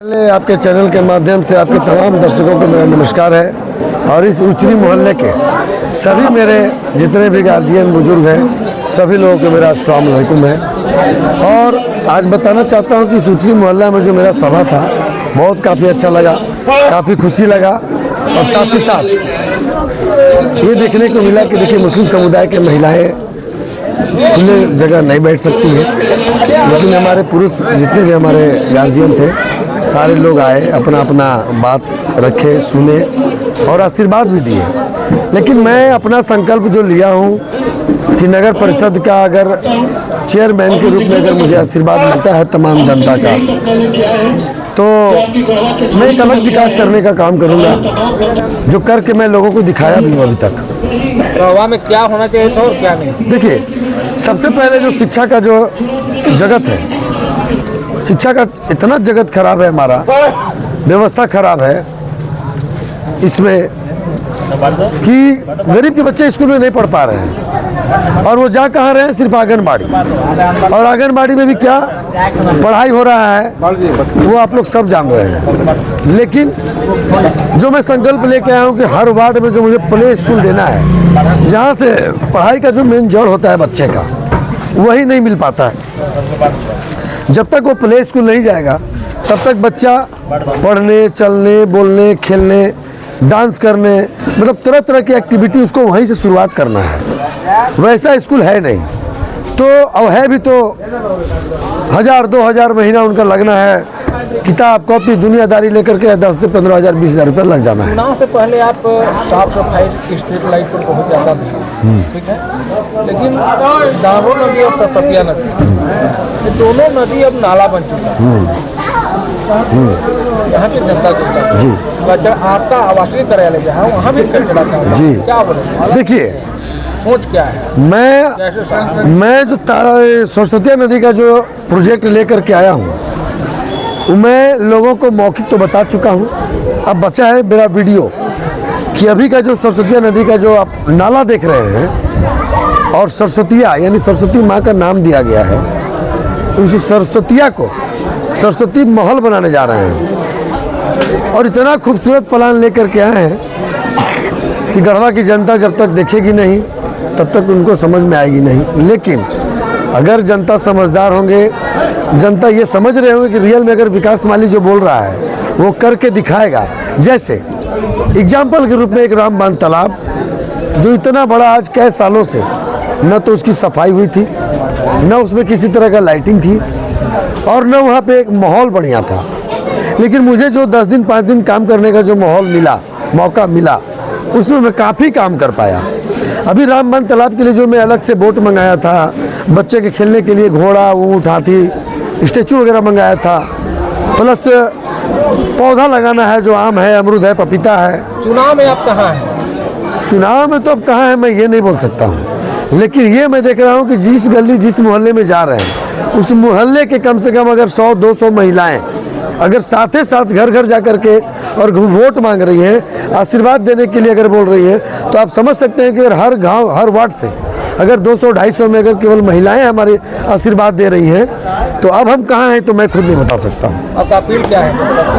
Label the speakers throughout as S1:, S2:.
S1: पहले आपके चैनल के माध्यम से आपके तमाम दर्शकों को मेरा नमस्कार है और इस उचरी मोहल्ले के सभी मेरे जितने भी गार्जियन बुजुर्ग हैं सभी लोगों को मेरा अस्सलाम वालेकुम है। और आज बताना चाहता हूं कि इस उचरी मोहल्ला में जो मेरा सभा था बहुत काफ़ी अच्छा लगा, काफ़ी खुशी लगा। और साथ ही साथ ये देखने को मिला कि देखिए मुस्लिम समुदाय के महिलाएँ खुले जगह नहीं बैठ सकती हैं, लेकिन हमारे पुरुष जितने भी हमारे गार्जियन थे सारे लोग आए, अपना अपना बात रखे, सुने और आशीर्वाद भी दिए। लेकिन मैं अपना संकल्प जो लिया हूँ कि नगर परिषद का अगर चेयरमैन के रूप में अगर मुझे आशीर्वाद मिलता है तमाम जनता का, तो मैं एक अलग विकास करने का काम करूँगा जो करके मैं लोगों को दिखाया भी हूँ अभी तक।
S2: प्रवाह में क्या होना चाहिए था और क्या नहीं?
S1: देखिए, सबसे पहले जो शिक्षा का जो जगत है, शिक्षा का इतना जगत खराब है, हमारा व्यवस्था खराब है इसमें कि गरीब के बच्चे स्कूल में नहीं पढ़ पा रहे हैं और वो जा कहाँ रहे हैं, सिर्फ आंगनबाड़ी। और आंगनबाड़ी में भी क्या पढ़ाई हो रहा है वो आप लोग सब जान रहे हैं। लेकिन जो मैं संकल्प लेके आया हूँ कि हर वार्ड में जो मुझे प्ले स्कूल देना है, जहाँ से पढ़ाई का जो मेन जड़ होता है बच्चे का, वही नहीं मिल पाता है। जब तक वो प्ले स्कूल नहीं जाएगा तब तक बच्चा पढ़ने, चलने, बोलने, खेलने, डांस करने, मतलब तरह तरह की एक्टिविटी उसको वहीं से शुरुआत करना है। वैसा स्कूल है नहीं, तो अब है भी तो 1000-2000 महीना उनका लगना है, किताब कॉपी दुनियादारी लेकर के 10 से 15 हज़ार 20 हज़ार रुपये लग जाना है।
S2: चुनाव से पहले आप साफ सफाई स्ट्रीट लाइट पर बहुत ज़्यादा दी, ठीक है, लेकिन दानो नदी और सरस्वतिया नदी, ये दोनों नदी अब नाला बन चुका है। यहाँ की जनता को
S1: जी
S2: आपका आवासीय कार्यालय जहाँ वहाँ भी कचरा का
S1: जी
S2: क्या बोले?
S1: देखिए,
S2: सोच क्या है?
S1: मैं जो सरस्वती नदी का जो प्रोजेक्ट लेकर के आया हूँ मैं लोगों को मौखिक तो बता चुका हूँ। अब बचा है मेरा वीडियो कि अभी का जो सरस्वती नदी का जो आप नाला देख रहे हैं और सरस्वतिया यानी सरस्वती माँ का नाम दिया गया है, उस सरस्वतिया को सरस्वती महल बनाने जा रहे हैं और इतना खूबसूरत प्लान लेकर के आए हैं कि गढ़वा की जनता जब तक देखेगी नहीं तब तक उनको समझ में आएगी नहीं। लेकिन अगर जनता समझदार होंगे, जनता ये समझ रहे होंगे कि रियल में अगर विकास माली जो बोल रहा है वो करके दिखाएगा। जैसे एग्जाम्पल के रूप में एक रामबांध तालाब जो इतना बड़ा आज कई सालों से न तो उसकी सफाई हुई थी, न उसमें किसी तरह का लाइटिंग थी और न वहाँ पे एक माहौल बढ़िया था। लेकिन मुझे जो 10 दिन 5 दिन काम करने का जो माहौल मिला, मौका मिला, उसमें मैं काफ़ी काम कर पाया। अभी रामबांध तालाब के लिए जो मैं अलग से बोट मंगाया था, बच्चे के खेलने के लिए घोड़ा, ऊँट, हाथी, स्टेचू वगैरह मंगाया था, प्लस पौधा लगाना है जो आम है, अमरूद है, पपीता है।
S2: चुनाव में आप कहाँ हैं?
S1: चुनाव में तो अब कहाँ है मैं ये नहीं बोल सकता हूँ, लेकिन ये मैं देख रहा हूँ कि जिस गली जिस मोहल्ले में जा रहे हैं उस मोहल्ले के कम से कम अगर 100-200 महिलाएं अगर साथ ही साथ घर घर जा कर के और वोट मांग रही हैं, आशीर्वाद देने के लिए अगर बोल रही हैं, तो आप समझ सकते हैं कि अगर हर गांव हर वार्ड से अगर 200-250 में अगर केवल महिलाएं हमारे आशीर्वाद दे रही हैं, तो अब हम कहाँ हैं तो मैं खुद नहीं बता सकता हूँ।
S2: आपका अपील क्या है?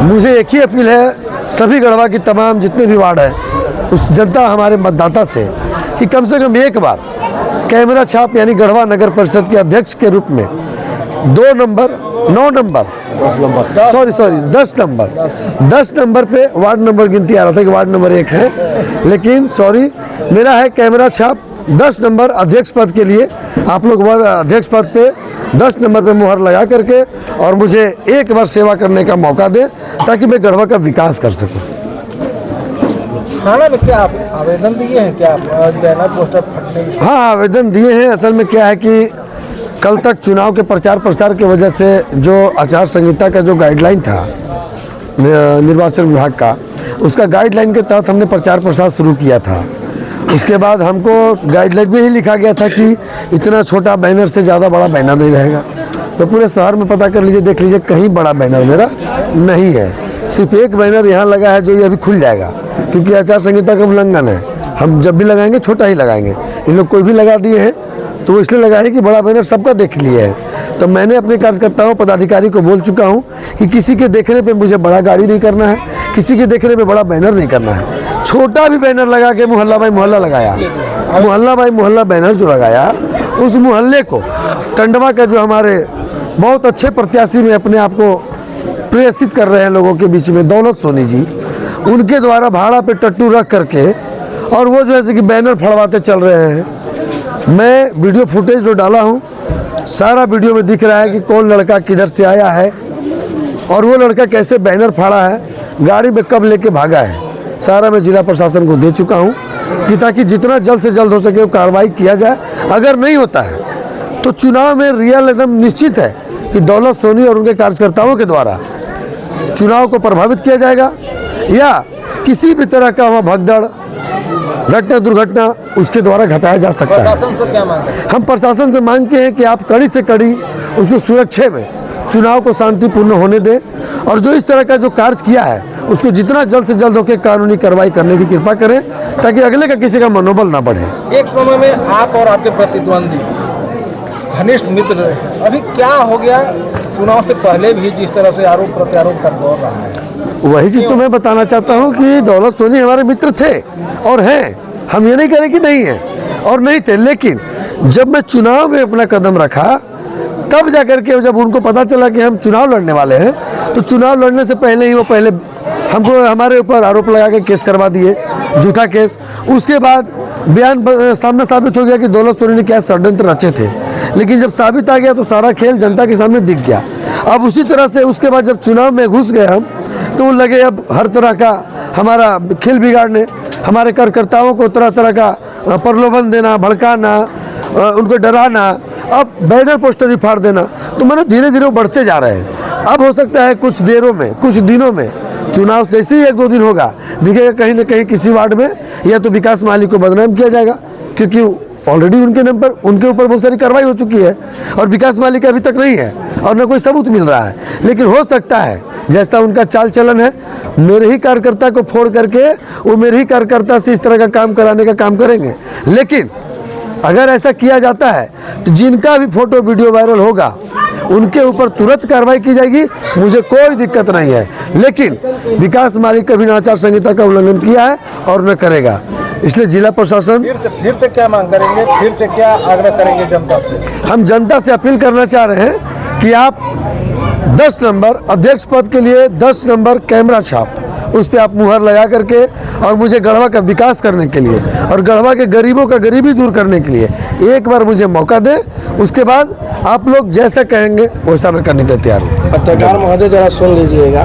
S1: मुझे एक ही अपील है सभी गढ़वा की तमाम जितने भी वार्ड हैं उस जनता हमारे मतदाता से कि कम से कम एक बार कैमरा छाप यानी गढ़वा नगर परिषद के अध्यक्ष के रूप में 10 नंबर पे वार्ड नंबर गिनती आ रहा था कि वार्ड नंबर 1 है, लेकिन सॉरी मेरा है कैमरा छाप 10 नंबर अध्यक्ष पद के लिए। आप लोग अध्यक्ष पद पे 10 नंबर पे मुहर लगा करके और मुझे एक बार सेवा करने का मौका दें ताकि मैं गढ़वा का विकास कर सकूं।
S2: थाना में क्या आवेदन दिए हैं? क्या बैनर पोस्टर फटने?
S1: हाँ, आवेदन दिए हैं। असल में क्या है कि कल तक चुनाव के प्रचार प्रसार की वजह से जो आचार संहिता का जो गाइडलाइन था निर्वाचन विभाग का, उसका गाइडलाइन के तहत हमने प्रचार प्रसार शुरू किया था। उसके बाद हमको गाइडलाइन में ही लिखा गया था कि इतना छोटा बैनर से ज़्यादा बड़ा बैनर नहीं रहेगा। तो पूरे शहर में पता कर लीजिए, देख लीजिए, कहीं बड़ा बैनर मेरा नहीं है। सिर्फ एक बैनर यहाँ लगा है जो ये अभी खुल जाएगा क्योंकि आचार संहिता का उल्लंघन है। हम जब भी लगाएंगे छोटा ही लगाएंगे। इन लोग कोई भी लगा दिए हैं तो इसलिए लगाए कि बड़ा बैनर सबका देख लिए है। तो मैंने अपने कार्यकर्ताओं पदाधिकारी को बोल चुका हूं कि किसी के देखने पे मुझे बड़ा गाड़ी नहीं करना है, किसी के देखने पे बड़ा बैनर नहीं करना है। छोटा भी बैनर लगा के मोहल्ला भाई मोहल्ला लगाया, मोहल्ला भाई मोहल्ला बैनर जो लगाया, उस मोहल्ले को टंडवा का जो हमारे बहुत अच्छे प्रत्याशी में अपने आप को प्रेषित कर रहे हैं लोगों के बीच में, दौलत सोनी जी, उनके द्वारा भाड़ा पे टट्टू रख करके और वो जो है कि बैनर फड़वाते चल रहे हैं। मैं वीडियो फुटेज जो डाला हूँ, सारा वीडियो में दिख रहा है कि कौन लड़का किधर से आया है और वो लड़का कैसे बैनर फाड़ा है, गाड़ी में कब लेके भागा है। सारा मैं जिला प्रशासन को दे चुका हूँ कि ताकि जितना जल्द से जल्द हो सके कार्रवाई किया जाए। अगर नहीं होता है तो चुनाव में रियल एकदम निश्चित है कि दौलत सोनी और उनके कार्यकर्ताओं के द्वारा चुनाव को प्रभावित किया जाएगा या किसी भी तरह का वहाँ भगदड़ घटना दुर्घटना उसके द्वारा घटाया जा सकता है।
S2: प्रशासन से क्या मांग है?
S1: हम प्रशासन से मांगते हैं कि आप कड़ी से कड़ी उसको सुरक्षा में चुनाव को शांतिपूर्ण होने दें और जो इस तरह का जो कार्य किया है उसको जितना जल्द से जल्द होकर कानूनी कार्रवाई करने की कृपा करें ताकि अगले का किसी का मनोबल ना बढ़े।
S2: एक समय में आप और आपके प्रतिद्वंदी घनिष्ठ मित्र रहे, अभी क्या हो गया? चुनाव से पहले भी जिस तरह से आरोप प्रत्यारोप का दौर रहा है,
S1: वही चीज़ तो मैं बताना चाहता हूँ कि दौलत सोनी हमारे मित्र थे और हैं, हम ये नहीं कह रहे कि नहीं है और नहीं थे, लेकिन जब मैं चुनाव में अपना कदम रखा तब जाकर के जब उनको पता चला कि हम चुनाव लड़ने वाले हैं तो चुनाव लड़ने से पहले ही वो पहले हमको हमारे ऊपर आरोप लगा के केस करवा दिए, झूठा केस। उसके बाद बयान सामने साबित हो गया कि दौलत सोनी ने क्या षड्यंत्र रचे थे, लेकिन जब साबित आ गया तो सारा खेल जनता के सामने दिख गया। अब उसी तरह से उसके बाद जब चुनाव में घुस गए हम तो वो लगे अब हर तरह का हमारा खेल बिगाड़ने, हमारे कार्यकर्ताओं को तरह तरह का प्रलोभन देना, भड़काना, उनको डराना, अब बैनर पोस्टर भी फाड़ देना। तो मैंने धीरे धीरे वो बढ़ते जा रहे हैं। अब हो सकता है कुछ देरों में, कुछ दिनों में चुनाव जैसे ही 1-2 दिन होगा दिखेगा कहीं ना कहीं किसी वार्ड में या तो विकास माली को बदनाम किया जाएगा क्योंकि ऑलरेडी उनके नाम पर उनके ऊपर बहुत सारी कार्रवाई हो चुकी है और विकास माली का अभी तक नहीं है और न कोई सबूत मिल रहा है। लेकिन हो सकता है जैसा उनका चाल चलन है, मेरे ही कार्यकर्ता को फोड़ करके वो मेरे ही कार्यकर्ता से इस तरह का काम कराने का काम करेंगे। लेकिन अगर ऐसा किया जाता है तो जिनका भी फोटो वीडियो वायरल होगा उनके ऊपर तुरंत कार्रवाई की जाएगी, मुझे कोई दिक्कत नहीं है। लेकिन विकास मालिक कभी आचार संहिता का उल्लंघन किया है और न करेगा, इसलिए जिला प्रशासन
S2: फिर से क्या मांग करेंगे, फिर से क्या आग्रह करेंगे जनता से?
S1: हम जनता से अपील करना चाह रहे हैं कि आप 10 नंबर अध्यक्ष पद के लिए 10 नंबर कैमरा छाप उस पर आप मुहर लगा करके और मुझे गढ़वा का विकास करने के लिए और गढ़वा के गरीबों का गरीबी दूर करने के लिए एक बार मुझे मौका दें। उसके बाद आप लोग जैसा कहेंगे वैसा मैं करने के लिए तैयार हूँ।
S2: पत्रकार महोदय जरा सुन लीजिएगा।